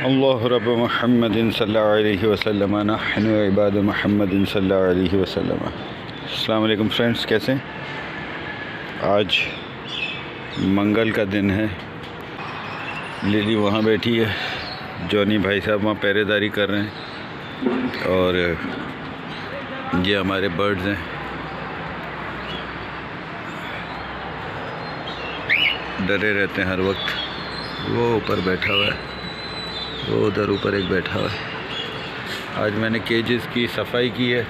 अल्लाह रब मुहम्मदिन सल्लल्लाहु अलैहि वसल्लम नहनु इबाद मुहम्मदिन सल्लल्लाहु अलैहि वसल्लम। अस्सलाम वालेकुम फ्रेंड्स, कैसे? आज मंगल का दिन है। लिली वहाँ बैठी है, जॉनी भाई साहब वहाँ पहरेदारी कर रहे हैं और ये हमारे बर्ड्स हैं। डरे रहते हैं हर वक्त। वो ऊपर बैठा हुआ है, वो उधर ऊपर एक बैठा हुआ है। आज मैंने केजेस की सफाई की है।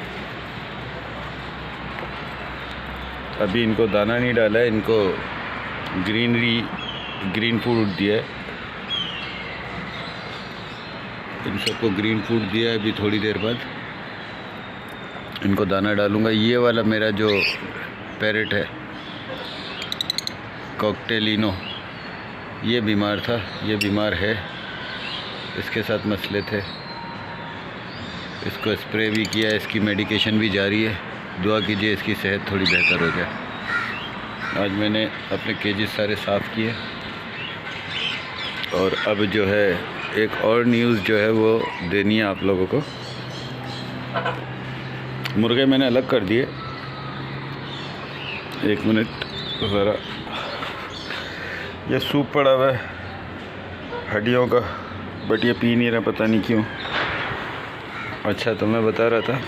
अभी इनको दाना नहीं डाला है, इनको ग्रीन फूड दिया है। इन सबको ग्रीन फूड दिया है। अभी थोड़ी देर बाद इनको दाना डालूँगा। ये वाला मेरा जो पैरेट है कॉकटेलिनो, ये बीमार था, ये बीमार है, इसके साथ मसले थे। इसको स्प्रे भी किया, इसकी मेडिकेशन भी जारी है। दुआ कीजिए इसकी सेहत थोड़ी बेहतर हो जाए। आज मैंने अपने केजेस सारे साफ़ किए और अब जो है एक और न्यूज़ जो है वो देनी है आप लोगों को। मुर्गे मैंने अलग कर दिए। एक मिनट ज़रा, ये सूप पड़ा हुआ है हड्डियों का, बट ये पी नहीं रहा, पता नहीं क्यों। अच्छा, तो मैं बता रहा था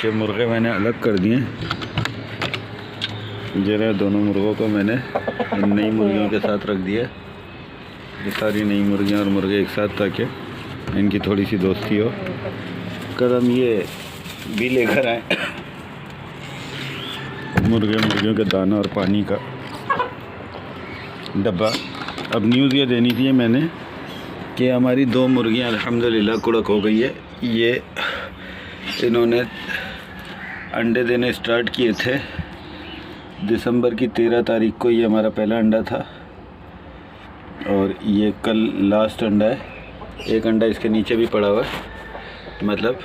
कि मुर्गे मैंने अलग कर दिए। जरा दोनों मुर्गों को मैंने इन नई मुर्गियों के साथ रख दिया। ये सारी नई मुर्गियां और मुर्गे एक साथ, ताकि इनकी थोड़ी सी दोस्ती हो। कल हम ये भी लेकर आए मुर्गियों के दाना और पानी का डब्बा। अब न्यूज़ ये देनी थी मैंने कि हमारी 2 मुर्गियां अल्हम्दुलिल्लाह कुड़क हो गई है। ये इन्होंने अंडे देने स्टार्ट किए थे दिसंबर की 13 तारीख को। ये हमारा पहला अंडा था और ये कल लास्ट अंडा है। एक अंडा इसके नीचे भी पड़ा हुआ है, मतलब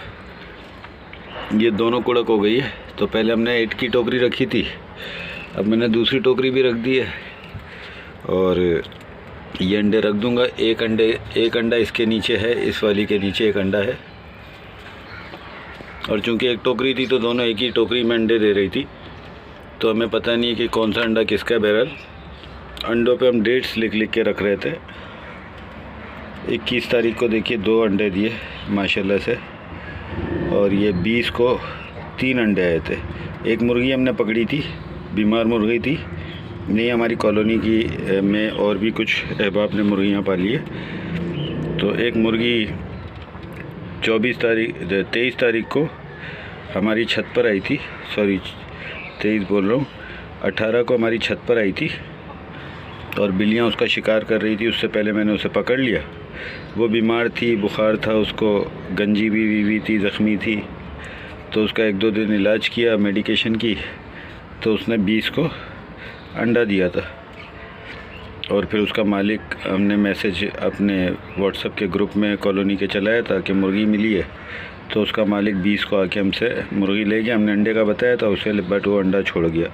ये दोनों कुड़क हो गई है। तो पहले हमने 8 की टोकरी रखी थी, अब मैंने दूसरी टोकरी भी रख दी है और ये अंडे रख दूंगा। एक अंडा इसके नीचे है, इस वाली के नीचे एक अंडा है। और चूंकि एक टोकरी थी तो दोनों एक ही टोकरी में अंडे दे रही थी, तो हमें पता नहीं है कि कौन सा अंडा किसका है। बहरहाल अंडों पे हम डेट्स लिख के रख रहे थे। 21 तारीख को देखिए 2 अंडे दिए माशाल्लाह से, और ये 20 को 3 अंडे आए थे। एक मुर्गी हमने पकड़ी थी, बीमार मुर्गी थी। नहीं, हमारी कॉलोनी की में और भी कुछ अहबाब ने मुर्गियाँ पाली है। तो एक मुर्गी 23 तारीख को हमारी छत पर आई थी। सॉरी, 23 बोल रहा हूँ, 18 को हमारी छत पर आई थी और बिल्लियाँ उसका शिकार कर रही थी। उससे पहले मैंने उसे पकड़ लिया। वो बीमार थी, बुखार था, उसको गंजी भी हुई थी, ज़ख्मी थी। तो उसका 1-2 दिन इलाज किया, मेडिकेशन की, तो उसने 20 को अंडा दिया था। और फिर उसका मालिक, हमने मैसेज अपने व्हाट्सएप के ग्रुप में कॉलोनी के चलाया था कि मुर्गी मिली है। तो उसका मालिक 20 को आके हमसे मुर्गी ले गया। हमने अंडे का बताया था उसे, बट वो अंडा छोड़ गया।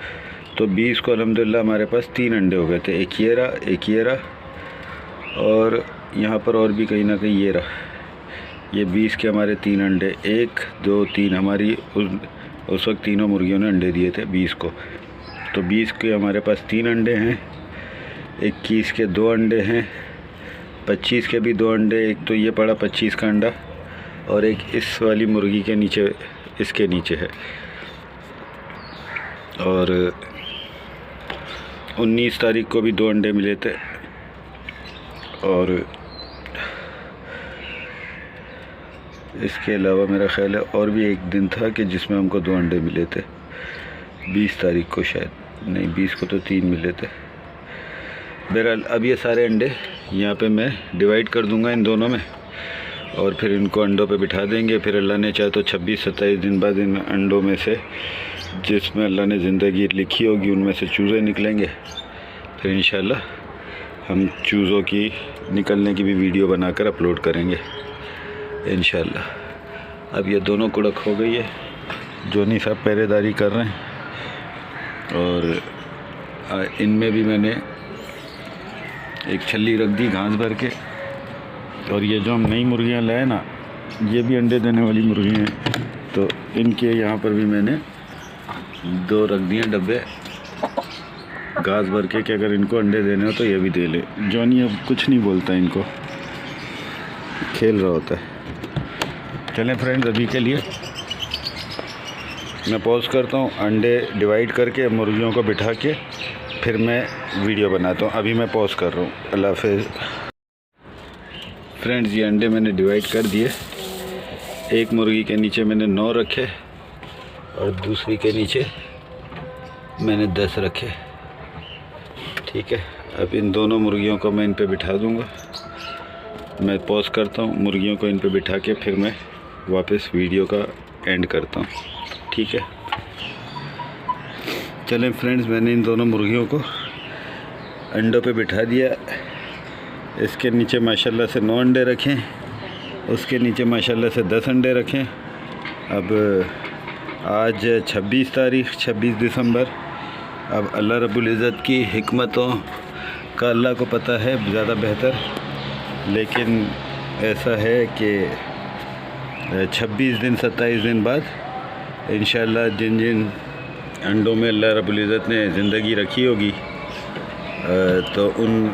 तो 20 को अल्हम्दुलिल्लाह हमारे पास 3 अंडे हो गए थे। एक ये रहा और यहाँ पर और भी कहीं ना कहीं ये रहा। ये 20 के हमारे 3 अंडे, 1 2 3 हमारी उस वक्त तीनों मुर्गियों ने अंडे दिए थे 20 को। तो 20 के हमारे पास 3 अंडे हैं, 21 के 2 अंडे हैं, 25 के भी 2 अंडे। एक तो ये पड़ा 25 का अंडा और एक इस वाली मुर्गी के नीचे, इसके नीचे है। और 19 तारीख को भी 2 अंडे मिले थे। और इसके अलावा मेरा ख्याल है और भी एक दिन था कि जिसमें हमको 2 अंडे मिले थे। 20 तारीख को शायद, नहीं 20 को तो 3 मिले थे। बहरहाल अब ये सारे अंडे यहाँ पे मैं डिवाइड कर दूँगा इन दोनों में, और फिर इनको अंडों पे बिठा देंगे। फिर अल्लाह ने चाहे तो 26-27 दिन बाद इन अंडों में से, जिसमें अल्लाह ने ज़िंदगी लिखी होगी, उनमें से चूज़े निकलेंगे। फिर इंशाल्लाह हम चूज़ों की निकलने की भी वीडियो बनाकर अपलोड करेंगे इंशाल्लाह। अब ये दोनों कुड़क हो गई है, जोनी साहब पहरेदारी कर रहे हैं। और इनमें भी मैंने एक छल्ली रख दी घास भर के, और ये जो हम नई मुर्गियाँ लाए ना, ये भी अंडे देने वाली मुर्गियाँ हैं। तो इनके यहाँ पर भी मैंने 2 रख दिए डब्बे घास भर के कि अगर इनको अंडे देने हो तो ये भी दे ले। जॉनी अब कुछ नहीं बोलता, इनको खेल रहा होता है। चलें फ्रेंड्स, अभी के लिए मैं पॉज करता हूँ। अंडे डिवाइड करके मुर्गियों को बिठा के फिर मैं वीडियो बनाता हूँ। अभी मैं पॉज कर रहा हूँ। अल्लाह हाफ़िज़। फ्रेंड्स, ये अंडे मैंने डिवाइड कर दिए। एक मुर्गी के नीचे मैंने 9 रखे और दूसरी के नीचे मैंने 10 रखे। ठीक है, अब इन दोनों मुर्गियों को मैं इन पे बिठा दूँगा। मैं पॉज करता हूँ, मुर्गियों को इन पे बिठा के फिर मैं वापस वीडियो का एंड करता हूँ। ठीक है, चलें फ्रेंड्स, मैंने इन दोनों मुर्गियों को अंडों पे बिठा दिया। इसके नीचे माशाल्लाह से 9 अंडे रखें, उसके नीचे माशाल्लाह से 10 अंडे रखें। अब आज 26 दिसंबर। अब अल्लाह रब्बुल इज़्ज़त की हिकमतों का अल्लाह को पता है ज़्यादा बेहतर, लेकिन ऐसा है कि 26 दिन 27 दिन बाद इंशाअल्लाह जिन जिन अंडों में अल्लाह रब्बुल इज़्ज़त ने ज़िंदगी रखी होगी तो उन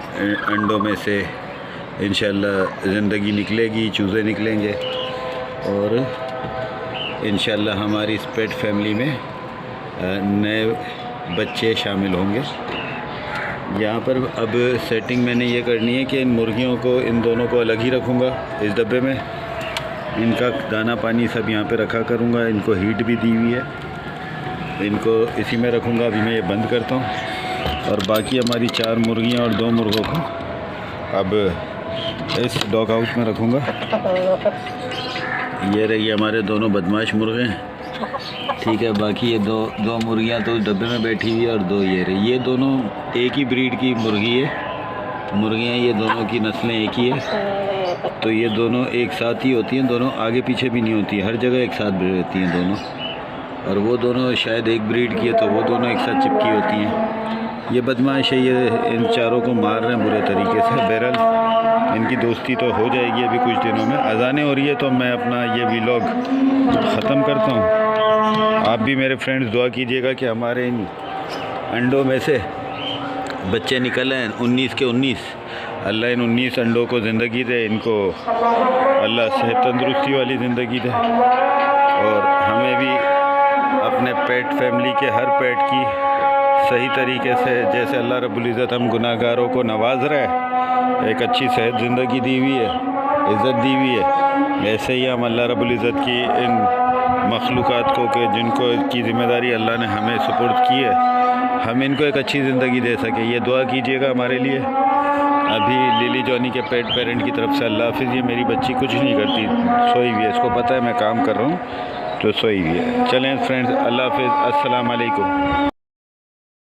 अंडों में से इंशाअल्लाह ज़िंदगी निकलेगी, चूज़े निकलेंगे और इंशाअल्लाह हमारी इस पेट फैमिली में नए बच्चे शामिल होंगे। यहाँ पर अब सेटिंग मैंने ये करनी है कि इन मुर्गियों को, इन दोनों को अलग ही रखूँगा इस डब्बे में। इनका दाना पानी सब यहाँ पे रखा करूँगा। इनको हीट भी दी हुई है, इनको इसी में रखूँगा। अभी मैं ये बंद करता हूँ और बाकी हमारी 4 मुर्गियाँ और 2 मुर्गों को अब इस डॉग हाउस में रखूँगा। ये रही हमारे दोनों बदमाश मुर्गे हैं। ठीक है, बाकी ये दो मुर्गियाँ तो डब्बे में बैठी हुई है और 2 ये रही। ये दोनों एक ही ब्रीड की मुर्गी है, मुर्गियाँ, ये दोनों की नस्लें एक ही है। तो ये दोनों एक साथ ही होती हैं, दोनों आगे पीछे भी नहीं होती, हर जगह एक साथ रहती हैं दोनों। और वो दोनों शायद एक ब्रीड की है तो वो दोनों एक साथ चिपकी होती हैं। ये बदमाश है, ये इन चारों को मार रहे हैं बुरे तरीके से। बहरहाल इनकी दोस्ती तो हो जाएगी अभी कुछ दिनों में। अज़ानें हो रही है तो मैं अपना ये व्लॉग ख़त्म करता हूँ। आप भी मेरे फ्रेंड्स दुआ कीजिएगा कि हमारे इन अंडों में से बच्चे निकल आए 19 के 19। अल्लाह इन 19 अंडों को ज़िंदगी दे, इनको अल्लाह सेहत तंदुरुस्ती वाली ज़िंदगी दे और हमें भी अपने पेट फैमिली के हर पेट की सही तरीके से, जैसे अल्लाह रब्बुल इज़्ज़त हम गुनाहगारों को नवाज रहा है, एक अच्छी सेहत ज़िंदगी दी हुई है, इज़्ज़त दी हुई है, ऐसे ही हम अल्लाह रब्बुल इज़्ज़त की इन मखलूक़ात को कि जिनको की ज़िम्मेदारी अल्लाह ने हमें सुपुर्द की है, हम इनको एक अच्छी ज़िंदगी दे सके। ये दुआ कीजिएगा हमारे लिए। अभी लिली जॉनी के पेट पेरेंट की तरफ से अल्लाह हाफ़िज़। ये मेरी बच्ची कुछ नहीं करती, सोई हुई है, इसको पता है मैं काम कर रहा हूँ तो सोई हुई है। चलें फ्रेंड्स, अल्लाह हाफ़िज़, अस्सलाम वालेकुम।